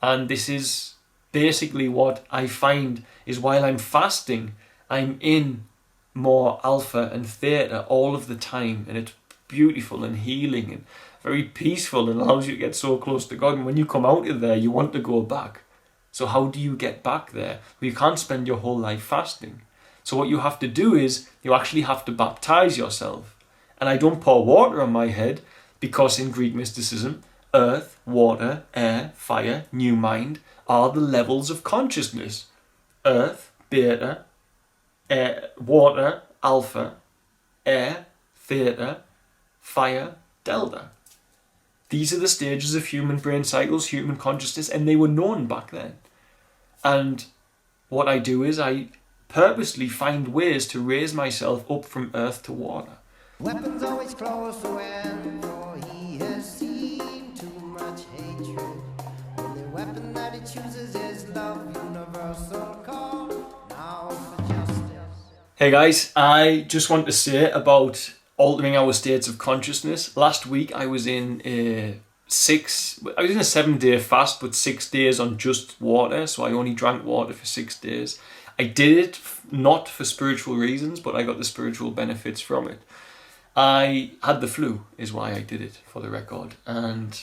And this is basically what I find is while I'm fasting, I'm in more alpha and theta all of the time, and it's beautiful and healing and very peaceful and allows you to get so close to God. And when you come out of there, you want to go back. So how do you get back there? Well, you can't spend your whole life fasting. So what you have to do is you actually have to baptize yourself. And I don't pour water on my head because in Greek mysticism, earth, water, air, fire, new mind are the levels of consciousness. Earth, beta, air, water, alpha, air, theta, fire, delta. These are the stages of human brain cycles, human consciousness, and they were known back then. And what I do is I purposely find ways to raise myself up from earth to water. Weapons always close to end, for he has seen too much hatred. Only weapon that he chooses is love, universal call, now for justice. Hey guys, I just want to say about altering our states of consciousness. Last week I was in a 7-day fast, but 6 days on just water, so I only drank water for 6 days. I did it not for spiritual reasons, but I got the spiritual benefits from it. I had the flu, is why I did it, for the record, and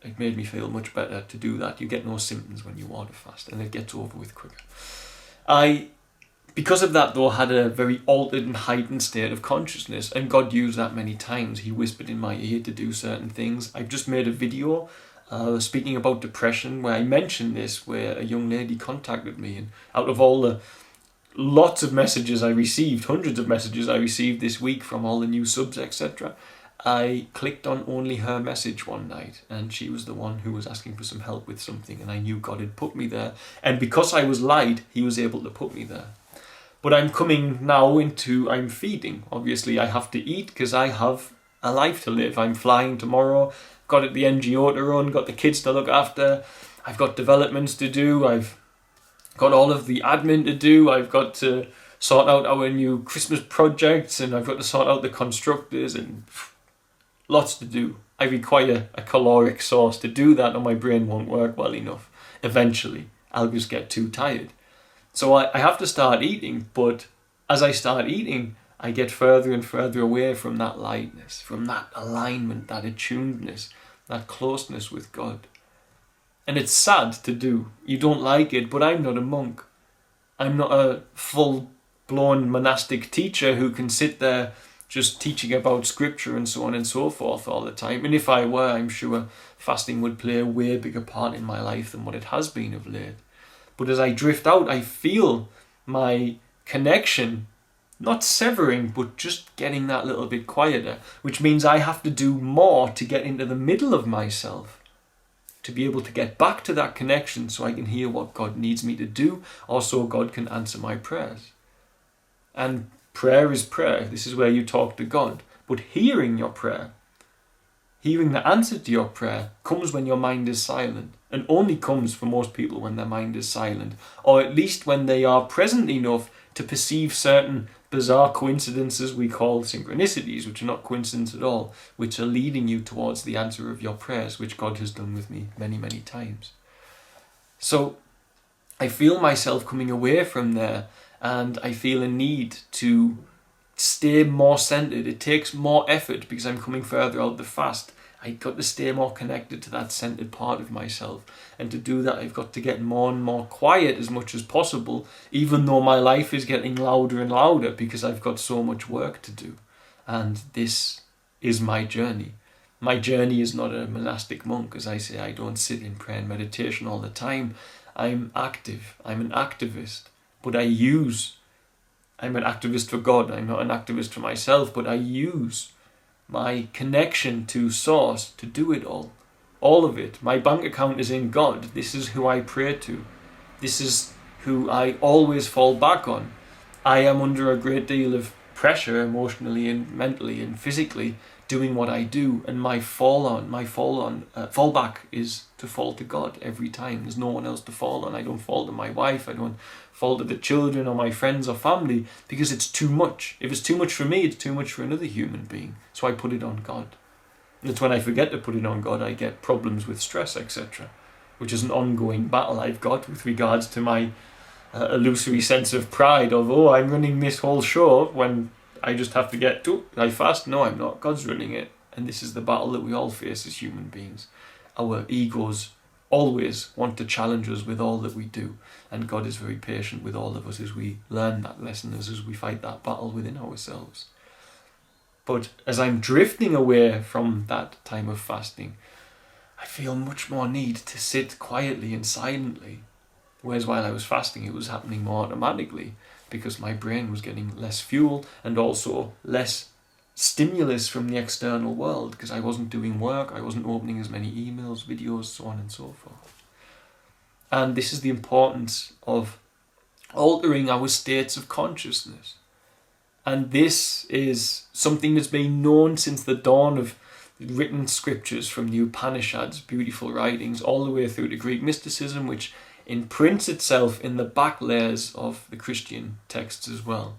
it made me feel much better to do that. You get no symptoms when you water fast, and it gets over with quicker. Because of that, though, had a very altered and heightened state of consciousness, and God used that many times. He whispered in my ear to do certain things. I've just made a video speaking about depression where I mentioned this, where a young lady contacted me, and out of all the lots of messages I received, hundreds of messages I received this week from all the new subs, etc., I clicked on only her message one night, and she was the one who was asking for some help with something, and I knew God had put me there, and because I was light, he was able to put me there. But I'm coming now into, I'm feeding. Obviously, I have to eat because I have a life to live. I'm flying tomorrow, got the NGO to run, got the kids to look after, I've got developments to do, I've got all of the admin to do, I've got to sort out our new Christmas projects, and I've got to sort out the constructors, and lots to do. I require a caloric source to do that, or my brain won't work well enough. Eventually, I'll just get too tired. So I have to start eating, but as I start eating, I get further and further away from that lightness, from that alignment, that attunedness, that closeness with God. And it's sad to do. You don't like it, but I'm not a monk. I'm not a full-blown monastic teacher who can sit there just teaching about scripture and so on and so forth all the time. And if I were, I'm sure fasting would play a way bigger part in my life than what it has been of late. But as I drift out, I feel my connection not severing, but just getting that little bit quieter, which means I have to do more to get into the middle of myself, to be able to get back to that connection so I can hear what God needs me to do, or so God can answer my prayers. And prayer is prayer. This is where you talk to God. But hearing your prayer, hearing the answer to your prayer, comes when your mind is silent, and only comes for most people when their mind is silent, or at least when they are present enough to perceive certain bizarre coincidences we call synchronicities, which are not coincidence at all, which are leading you towards the answer of your prayers, which God has done with me many, many times. So I feel myself coming away from there, and I feel a need to stay more centered. It takes more effort because I'm coming further out the fast. I've got to stay more connected to that centered part of myself. And to do that, I've got to get more and more quiet as much as possible, even though my life is getting louder and louder because I've got so much work to do. And this is my journey. My journey is not a monastic monk. As I say, I don't sit in prayer and meditation all the time. I'm active. I'm an activist. But I'm an activist for God. I'm not an activist for myself, but I use my connection to Source to do it all. All of it. My bank account is in God. This is who I pray to. This is who I always fall back on. I am under a great deal of pressure emotionally and mentally and physically doing what I do, and my fallback is to fall to God every time. There's no one else to fall on. I don't fall to my wife. I don't fall to the children or my friends or family because it's too much. If it's too much for me, it's too much for another human being. So I put it on God. And it's when I forget to put it on God, I get problems with stress, etc. which is an ongoing battle I've got with regards to my illusory sense of pride of, oh, I'm running this whole show when I just have to get to, I fast. No, I'm not. God's running it. And this is the battle that we all face as human beings. Our egos always want to challenge us with all that we do. And God is very patient with all of us as we learn that lesson, as we fight that battle within ourselves. But as I'm drifting away from that time of fasting, I feel much more need to sit quietly and silently. Whereas while I was fasting, it was happening more automatically because my brain was getting less fuel and also less stimulus from the external world because I wasn't doing work, I wasn't opening as many emails, videos, so on and so forth. And this is the importance of altering our states of consciousness. And this is something that's been known since the dawn of written scriptures, from the Upanishads, beautiful writings, all the way through to Greek mysticism, which imprints itself in the back layers of the Christian texts as well.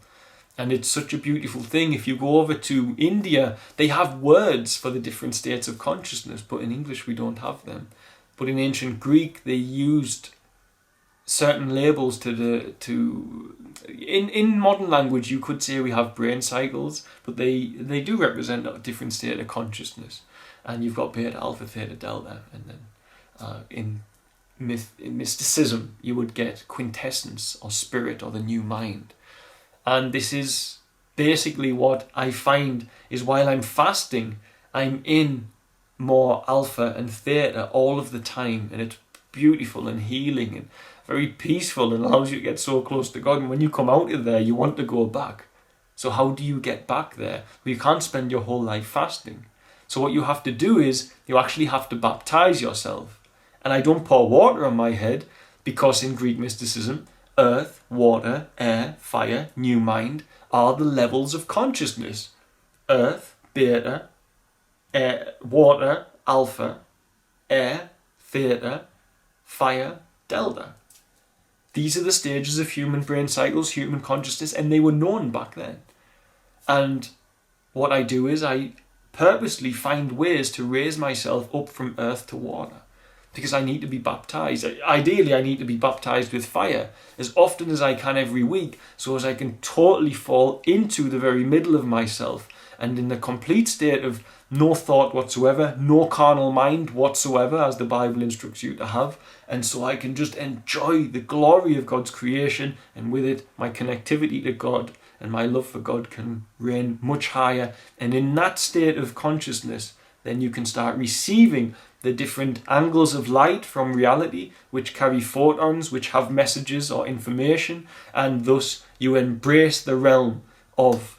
And it's such a beautiful thing. If you go over to India, they have words for the different states of consciousness, but in English we don't have them. But in ancient Greek, they used certain labels in modern language you could say we have brain cycles, but they do represent a different state of consciousness. And you've got beta, alpha, theta, delta, and then in mysticism you would get quintessence or spirit or the new mind. And this is basically what I find is while I'm fasting, I'm in more alpha and theta all of the time, and it's beautiful and healing and very peaceful and allows you to get so close to God. And when you come out of there, you want to go back. So how do you get back there? Well, you can't spend your whole life fasting. So what you have to do is you actually have to baptize yourself. And I don't pour water on my head because in Greek mysticism, earth, water, air, fire, new mind are the levels of consciousness. Earth, beta, air, water, alpha, air, theta, fire, delta. These are the stages of human brain cycles, human consciousness, and they were known back then. And what I do is I purposely find ways to raise myself up from earth to water, because I need to be baptized. Ideally, I need to be baptized with fire as often as I can every week, so as I can totally fall into the very middle of myself and in the complete state of no thought whatsoever, no carnal mind whatsoever, as the Bible instructs you to have. And so I can just enjoy the glory of God's creation, and with it, my connectivity to God and my love for God can reign much higher. And in that state of consciousness, then you can start receiving the different angles of light from reality, which carry photons, which have messages or information, and thus you embrace the realm of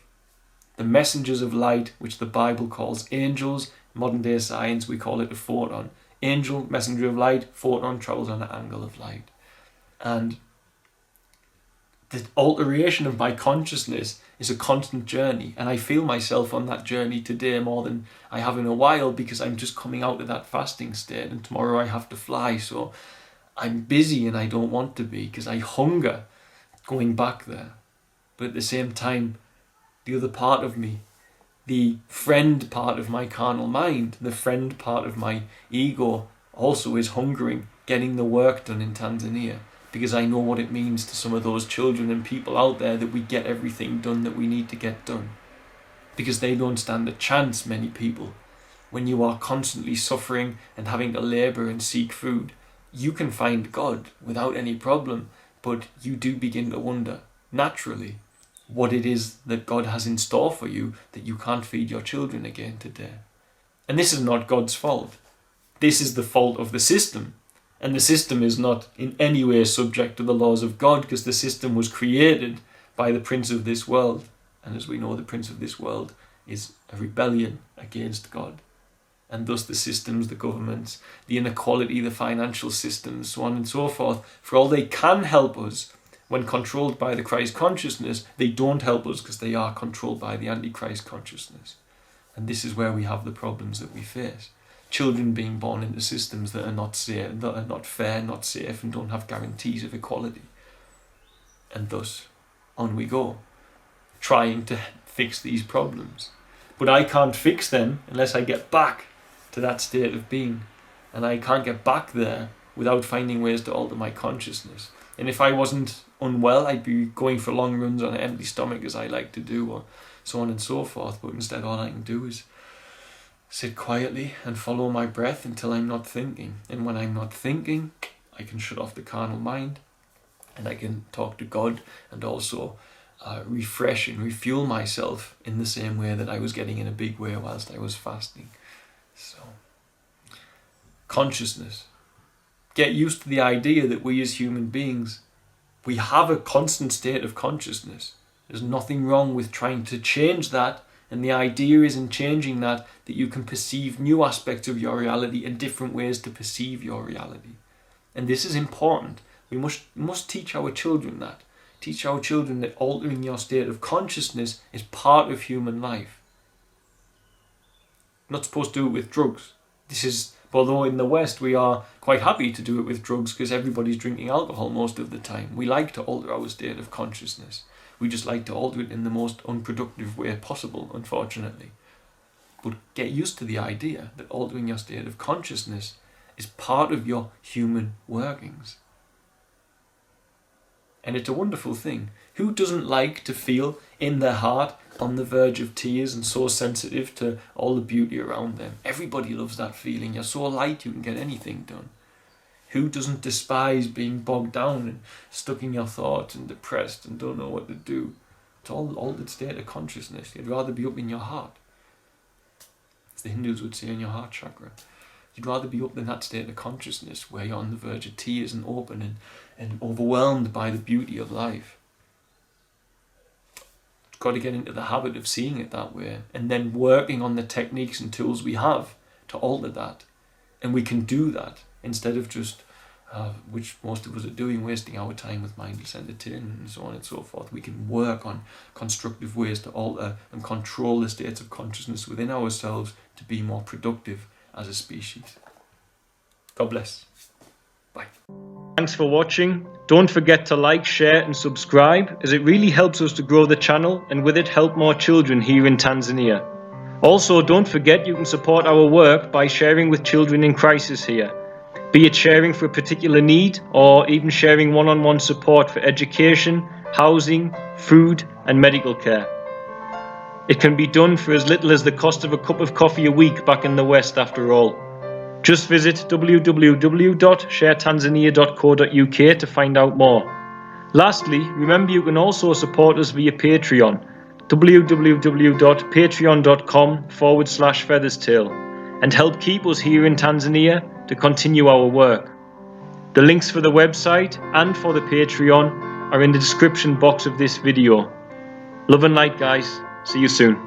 the messengers of light, which the Bible calls angels. Modern day science, we call it a photon. Angel, messenger of light, photon travels on an angle of light. And the alteration of my consciousness is a constant journey, and I feel myself on that journey today more than I have in a while, because I'm just coming out of that fasting state, and tomorrow I have to fly, so I'm busy and I don't want to be, because I hunger going back there. But at the same time, the other part of me, the friend part of my carnal mind, the friend part of my ego, also is hungering, getting the work done in Tanzania, because I know what it means to some of those children and people out there that we get everything done that we need to get done. Because they don't stand a chance, many people. When you are constantly suffering and having to labour and seek food, you can find God without any problem, but you do begin to wonder, naturally, what it is that God has in store for you that you can't feed your children again today. And this is not God's fault. This is the fault of the system. And the system is not in any way subject to the laws of God, because the system was created by the prince of this world. And as we know, the prince of this world is a rebellion against God. And thus the systems, the governments, the inequality, the financial systems, so on and so forth, for all they can help us when controlled by the Christ consciousness, they don't help us because they are controlled by the Antichrist consciousness. And this is where we have the problems that we face. Children being born into systems that are not safe, that are not fair, not safe, and don't have guarantees of equality. And thus, on we go, trying to fix these problems. But I can't fix them unless I get back to that state of being. And I can't get back there without finding ways to alter my consciousness. And if I wasn't unwell, I'd be going for long runs on an empty stomach, as I like to do, or so on and so forth. But instead, all I can do is sit quietly and follow my breath until I'm not thinking. And when I'm not thinking, I can shut off the carnal mind, and I can talk to God, and also refresh and refuel myself in the same way that I was getting in a big way whilst I was fasting. So, consciousness. Get used to the idea that we as human beings, we have a constant state of consciousness. There's nothing wrong with trying to change that, and the idea is in changing that you can perceive new aspects of your reality and different ways to perceive your reality. And this is important. We must teach our children that. Teach our children that altering your state of consciousness is part of human life. Not supposed to do it with drugs. Although in the West we are quite happy to do it with drugs because everybody's drinking alcohol most of the time. We like to alter our state of consciousness. We just like to alter it in the most unproductive way possible, unfortunately. But get used to the idea that altering your state of consciousness is part of your human workings. And it's a wonderful thing. Who doesn't like to feel in their heart on the verge of tears and so sensitive to all the beauty around them? Everybody loves that feeling. You're so light you can get anything done. Who doesn't despise being bogged down and stuck in your thoughts and depressed and don't know what to do? It's all altered state of consciousness. You'd rather be up in your heart. As the Hindus would say, in your heart chakra. You'd rather be up in that state of consciousness where you're on the verge of tears and open and overwhelmed by the beauty of life. You've got to get into the habit of seeing it that way and then working on the techniques and tools we have to alter that. And we can do that instead of just, which most of us are doing, wasting our time with mindless entertainment and so on and so forth. We can work on constructive ways to alter and control the states of consciousness within ourselves to be more productive as a species. God bless. Bye. Thanks for watching. Don't forget to like, share and subscribe, as it really helps us to grow the channel and with it help more children here in Tanzania. Also, don't forget you can support our work by sharing with children in crisis here, be it sharing for a particular need or even sharing one-on-one support for education, housing, food and medical care. It can be done for as little as the cost of a cup of coffee a week back in the West after all. Just visit www.sharetanzania.co.uk to find out more. Lastly, remember you can also support us via Patreon, www.patreon.com/featherstail, and help keep us here in Tanzania to continue our work. The links for the website and for the Patreon are in the description box of this video. Love and light, guys. See you soon.